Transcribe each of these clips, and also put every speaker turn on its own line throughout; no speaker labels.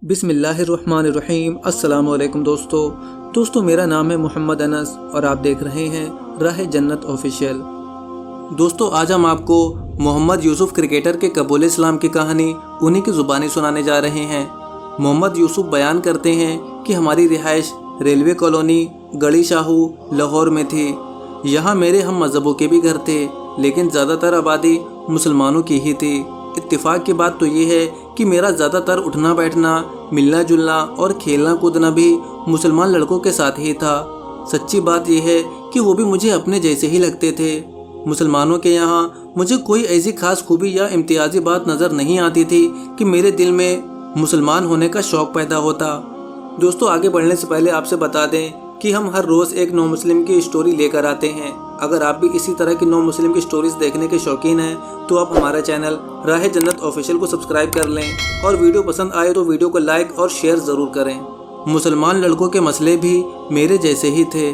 بسم اللہ الرحمن الرحیم۔ السلام علیکم دوستو میرا نام ہے محمد انس اور آپ دیکھ رہے ہیں راہ جنت آفیشیل۔ دوستو آج ہم آپ کو محمد یوسف کرکٹر کے قبول اسلام کی کہانی انہی کی زبانی سنانے جا رہے ہیں۔ محمد یوسف بیان کرتے ہیں کہ ہماری رہائش ریلوے کالونی گڑی شاہو لاہور میں تھی۔ یہاں میرے ہم مذہبوں کے بھی گھر تھے، لیکن زیادہ تر آبادی مسلمانوں کی ہی تھی۔ اتفاق کی بات تو یہ ہے کہ میرا زیادہ تر اٹھنا بیٹھنا، ملنا جلنا اور کھیلنا کودنا بھی مسلمان لڑکوں کے ساتھ ہی تھا۔ سچی بات یہ ہے کہ وہ بھی مجھے اپنے جیسے ہی لگتے تھے۔ مسلمانوں کے یہاں مجھے کوئی ایسی خاص خوبی یا امتیازی بات نظر نہیں آتی تھی کہ میرے دل میں مسلمان ہونے کا شوق پیدا ہوتا۔ دوستو آگے بڑھنے سے پہلے آپ سے بتا دیں کہ ہم ہر روز ایک نو مسلم کی اسٹوری لے کر آتے ہیں۔ اگر آپ بھی اسی طرح کی نو مسلم کی اسٹوریز دیکھنے کے شوقین ہیں تو آپ ہمارا چینل راہ جنت آفیشیل کو سبسکرائب کر لیں، اور ویڈیو پسند آئے تو ویڈیو کو لائک اور شیئر ضرور کریں۔ مسلمان لڑکوں کے مسئلے بھی میرے جیسے ہی تھے۔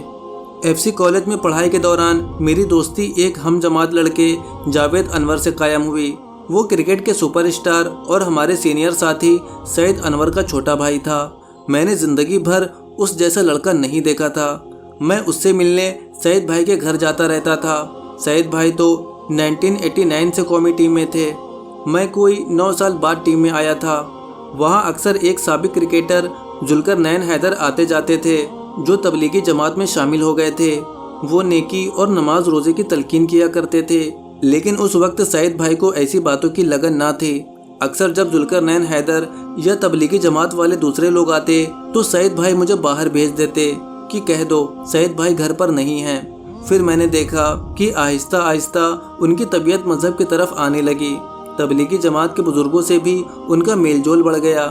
ایف سی کالج میں پڑھائی کے دوران میری دوستی ایک ہم جماعت لڑکے جاوید انور سے قائم ہوئی۔ وہ کرکٹ کے سپر اسٹار اور ہمارے سینئر ساتھی سعید انور کا چھوٹا بھائی تھا۔ میں نے زندگی بھر اس جیسا لڑکا نہیں دیکھا تھا۔ میں اس سے ملنے سعید بھائی کے گھر جاتا رہتا تھا۔ سعید بھائی تو 1989 سے قومی ٹیم میں تھے۔ میں کوئی 9 سال بعد ٹیم میں آیا تھا۔ وہاں اکثر ایک سابق کرکٹر ذوالقرنین حیدر آتے جاتے تھے، جو تبلیغی جماعت میں شامل ہو گئے تھے۔ وہ نیکی اور نماز روزے کی تلقین کیا کرتے تھے، لیکن اس وقت سعید بھائی کو ایسی باتوں کی لگن نہ تھی۔ اکثر جب ذوالقرنین حیدر یا تبلیغی جماعت والے دوسرے لوگ آتے تو سعید بھائی مجھے باہر بھیج دیتے کہ کہہ دو سعید بھائی گھر پر نہیں ہیں۔ پھر میں نے دیکھا کہ آہستہ آہستہ ان کی طبیعت مذہب کی طرف آنے لگی۔ تبلیغی جماعت کے بزرگوں سے بھی ان کا میل جول بڑھ گیا۔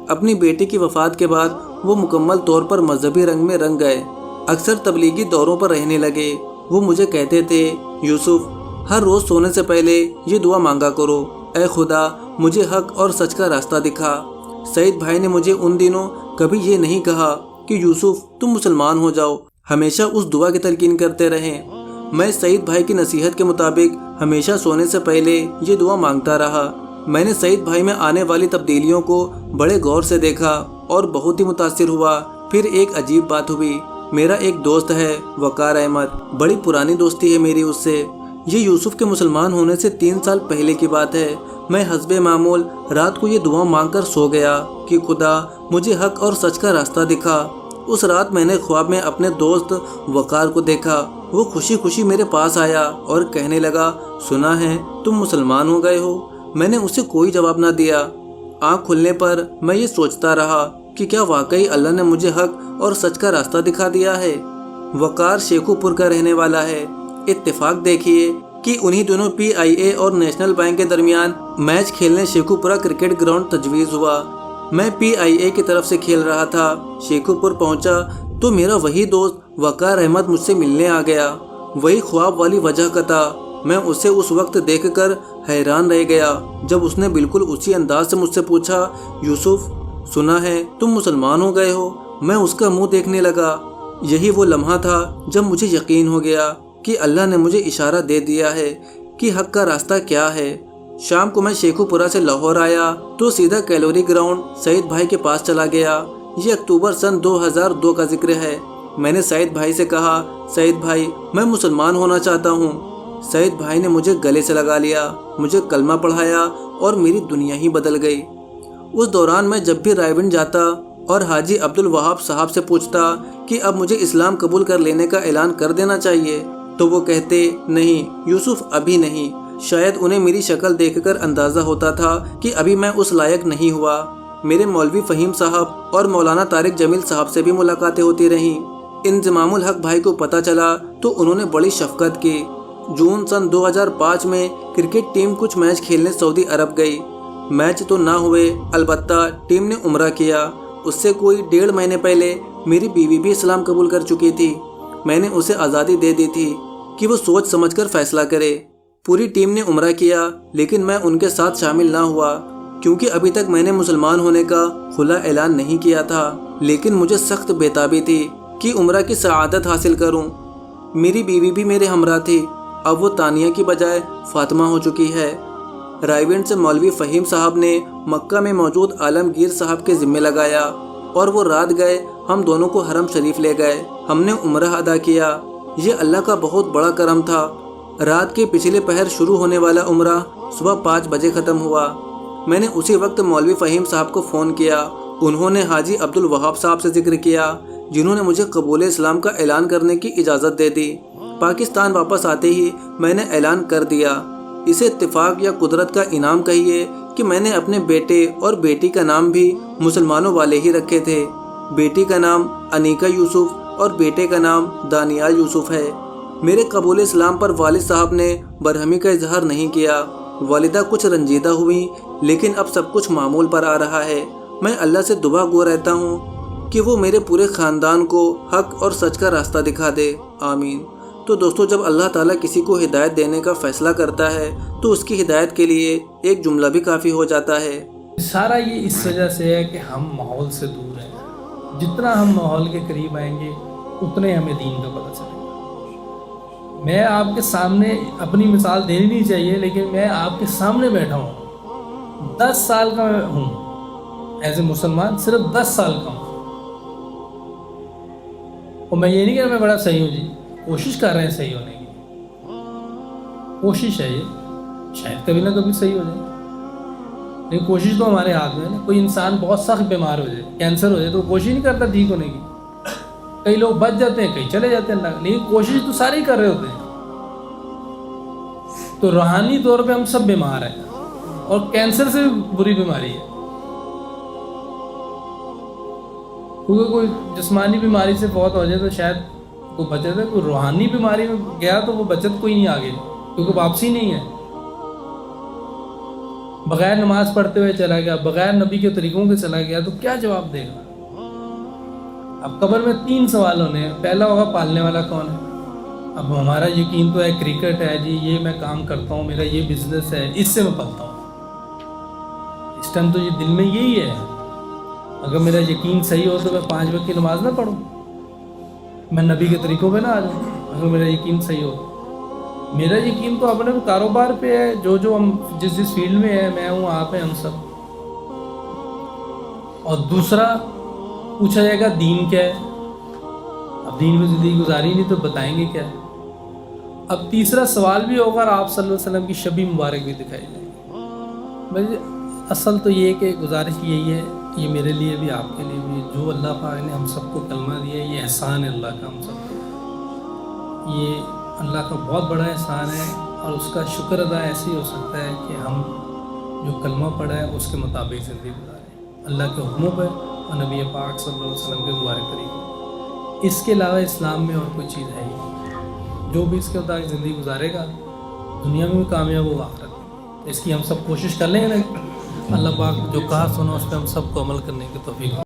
اپنی بیٹی کی وفات کے بعد وہ مکمل طور پر مذہبی رنگ میں رنگ گئے۔ اکثر تبلیغی دوروں پر رہنے لگے۔ وہ مجھے کہتے تھے، یوسف ہر روز سونے سے پہلے یہ دعا مانگا کرو، اے خدا مجھے حق اور سچ کا راستہ دکھا۔ سعید بھائی نے مجھے ان دنوں کبھی یہ نہیں کہا کہ یوسف تم مسلمان ہو جاؤ، ہمیشہ اس دعا کی تلقین کرتے رہیں۔ میں سعید بھائی کی نصیحت کے مطابق ہمیشہ سونے سے پہلے یہ دعا مانگتا رہا۔ میں نے سعید بھائی میں آنے والی تبدیلیوں کو بڑے غور سے دیکھا اور بہت ہی متاثر ہوا۔ پھر ایک عجیب بات ہوئی۔ میرا ایک دوست ہے وقار احمد، بڑی پرانی دوستی ہے میری اس سے۔ یہ یوسف کے مسلمان ہونے سے 3 سال پہلے کی بات ہے۔ میں حسب معمول رات کو یہ دعا مانگ کر سو گیا کہ خدا مجھے حق اور سچ کا راستہ دکھا۔ اس رات میں نے خواب میں اپنے دوست وقار کو دیکھا۔ وہ خوشی خوشی میرے پاس آیا اور کہنے لگا، سنا ہے تم مسلمان ہو گئے ہو۔ میں نے اسے کوئی جواب نہ دیا۔ آنکھ کھلنے پر میں یہ سوچتا رہا کہ کیا واقعی اللہ نے مجھے حق اور سچ کا راستہ دکھا دیا ہے۔ وقار شیخو پور کا رہنے والا ہے۔ اتفاق دیکھیے کہ انہی دنوں پی آئی اے اور نیشنل بینک کے درمیان میچ کھیلنے شیخو پورہ کرکٹ گراؤنڈ تجویز ہوا۔ میں پی آئی اے کی طرف سے کھیل رہا تھا۔ شیخو پور پہنچا تو میرا وہی دوست وقار احمد مجھ سے ملنے آ گیا۔ وہی خواب والی وجہ کا تھا۔ میں اسے اس وقت دیکھ کر حیران رہ گیا جب اس نے بالکل اسی انداز سے مجھ سے پوچھا، یوسف سنا ہے تم مسلمان ہو گئے ہو۔ میں اس کا منہ دیکھنے لگا۔ یہی وہ لمحہ تھا جب مجھے یقین ہو گیا کہ اللہ نے مجھے اشارہ دے دیا ہے کہ حق کا راستہ کیا ہے۔ شام کو میں شیخو پورہ سے لاہور آیا تو سیدھا کیلوری گراؤنڈ سعید بھائی کے پاس چلا گیا۔ یہ اکتوبر سن 2002 کا ذکر ہے۔ میں نے سعید بھائی سے کہا، سعید بھائی میں مسلمان ہونا چاہتا ہوں۔ سعید بھائی نے مجھے گلے سے لگا لیا، مجھے کلمہ پڑھایا اور میری دنیا ہی بدل گئی۔ اس دوران میں جب بھی رائے گنج جاتا اور حاجی عبدالوہاب صاحب سے پوچھتا کہ اب مجھے اسلام قبول کر لینے کا اعلان کر دینا چاہیے تو وہ کہتے، نہیں یوسف ابھی نہیں۔ شاید انہیں میری شکل دیکھ کر اندازہ ہوتا تھا کہ ابھی میں اس لائق نہیں ہوا۔ میرے مولوی فہیم صاحب اور مولانا طارق جمیل صاحب سے بھی ملاقاتیں ہوتی رہیں۔ انضمام الحق بھائی کو پتہ چلا تو انہوں نے بڑی شفقت کی۔ جون سن 2005 میں کرکٹ ٹیم کچھ میچ کھیلنے سعودی عرب گئی۔ میچ تو نہ ہوئے، البتہ ٹیم نے عمرہ کیا۔ اس سے کوئی 1.5 مہینے پہلے میری بیوی بھی اسلام قبول کر چکی تھی۔ میں نے اسے آزادی دے دی تھی کہ وہ سوچ سمجھ کر فیصلہ کرے۔ پوری ٹیم نے عمرہ کیا، لیکن میں ان کے ساتھ شامل نہ ہوا کیونکہ ابھی تک میں نے مسلمان ہونے کا کھلا اعلان نہیں کیا تھا۔ لیکن مجھے سخت بےتابی تھی کہ عمرہ کی سعادت حاصل کروں۔ میری بیوی بھی میرے ہمراہ تھی۔ اب وہ تانیہ کی بجائے فاطمہ ہو چکی ہے۔ رائیونڈ سے مولوی فہیم صاحب نے مکہ میں موجود عالمگیر صاحب کے ذمے لگایا اور وہ رات گئے ہم دونوں کو حرم شریف لے گئے. ہم نے عمرہ ادا کیا. یہ اللہ کا بہت بڑا کرم تھا. رات کے پچھلے پہر شروع ہونے والا عمرہ صبح 5 بجے ختم ہوا. میں نے اسی وقت مولوی فہیم صاحب کو فون کیا. انہوں نے حاجی عبدالوہاب صاحب سے ذکر کیا جنہوں نے مجھے قبول اسلام کا اعلان کرنے کی اجازت دے دی. پاکستان واپس آتے ہی میں نے اعلان کر دیا. اسے اتفاق یا قدرت کا انعام کہیے کہ میں نے اپنے بیٹے اور بیٹی کا نام بھی مسلمانوں والے ہی رکھے تھے. بیٹی کا نام انیکا یوسف اور بیٹے کا نام دانیال یوسف ہے. میرے قبول اسلام پر والد صاحب نے برہمی کا اظہار نہیں کیا. والدہ کچھ رنجیدہ ہوئی لیکن اب سب کچھ معمول پر آ رہا ہے. میں اللہ سے دعا گو رہتا ہوں کہ وہ میرے پورے خاندان کو حق اور سچ کا راستہ دکھا دے. آمین. تو دوستو، جب اللہ تعالیٰ کسی کو ہدایت دینے کا فیصلہ کرتا ہے تو اس کی ہدایت کے لیے ایک جملہ بھی کافی ہو جاتا ہے.
سارا یہ اس وجہ سے ہے کہ ہم ماحول سے دور ہیں. جتنا ہم ماحول کے قریب آئیں گے اتنے ہمیں دین کا پتہ چلے گا. میں آپ کے سامنے اپنی مثال دینی نہیں چاہیے لیکن میں آپ کے سامنے بیٹھا ہوں. 10 سال کا میں ہوں ایز اے مسلمان، صرف 10 سال کا ہوں. اور میں یہ نہیں کہ میں بڑا صحیح ہوں جی. کوشش کر رہے ہیں صحیح ہونے کی. کوشش ہے یہ، شاید کبھی نہ کبھی صحیح ہو جائے لیکن کوشش تو ہمارے ہاتھ میں ہے نا. کوئی انسان بہت سخت بیمار ہو جائے، کینسر ہو جائے تو کوشش نہیں کرتا ٹھیک ہونے کی. کئی لوگ بچ جاتے ہیں، کئی چلے جاتے ہیں اللہ، لیکن کوشش تو سارے ہی کر رہے ہوتے ہیں. تو روحانی طور پہ ہم سب بیمار ہیں اور کینسر سے بھی بری بیماری ہے. کیونکہ کوئی جسمانی بیماری سے فوت ہو جائے تو شاید کوئی بچت ہے. کوئی روحانی بیماری میں گیا تو وہ بچت کوئی نہیں آگے، کیونکہ واپسی نہیں ہے. بغیر نماز پڑھتے ہوئے چلا گیا، بغیر نبی کے طریقوں کے چلا گیا تو کیا جواب دے گا؟ اب قبر میں 3 سوال ہونے ہیں. پہلا ہوگا پالنے والا کون ہے. اب ہمارا یقین تو ہے کرکٹ ہے جی، یہ میں کام کرتا ہوں، میرا یہ بزنس ہے، اس سے میں پلتا ہوں. اس ٹائم تو یہ دل میں یہی ہے. اگر میرا یقین صحیح ہو تو میں 5 وقت کی نماز نہ پڑھوں، میں نبی کے طریقوں پہ نہ آ جاؤں. اگر میرا یقین صحیح ہو، میرا یقین تو اپنے کاروبار پہ ہے. جو ہم جس فیلڈ میں ہے، میں ہوں، آپ ہیں، ہم سب. اور دوسرا پوچھا جائے گا دین کیا ہے. اب دین میں زندگی گزاری نہیں تو بتائیں گے کیا. اب تیسرا سوال بھی ہوگا اور آپ صلی اللہ علیہ وسلم کی شبی مبارک بھی دکھائی جائے گی. مجھے اصل تو یہ کہ گزارش یہی ہے، یہ میرے لیے بھی آپ کے لیے بھی، جو اللہ پاک نے ہم سب کو کلمہ دیا ہے، یہ احسان ہے اللہ کا ہم سب کو. یہ اللہ کا بہت بڑا احسان ہے اور اس کا شکر ادا ایسے ہی ہو سکتا ہے کہ ہم جو کلمہ پڑھا ہے اس کے مطابق زندگی گزاریں اللہ کے حکموں پہ اور نبی پاک صلی اللہ علیہ وسلم کے مبارک طریقوں. اس کے علاوہ اسلام میں اور کوئی چیز ہے ہی نہیں. جو بھی اس کے مطابق زندگی گزارے گا دنیا میں بھی کامیاب ہوگا آخرت میں. اس کی ہم سب کوشش کر لیں نا، اللہ پاک جو کہا سنا اس پہ ہم سب کو عمل کرنے کی توفیق.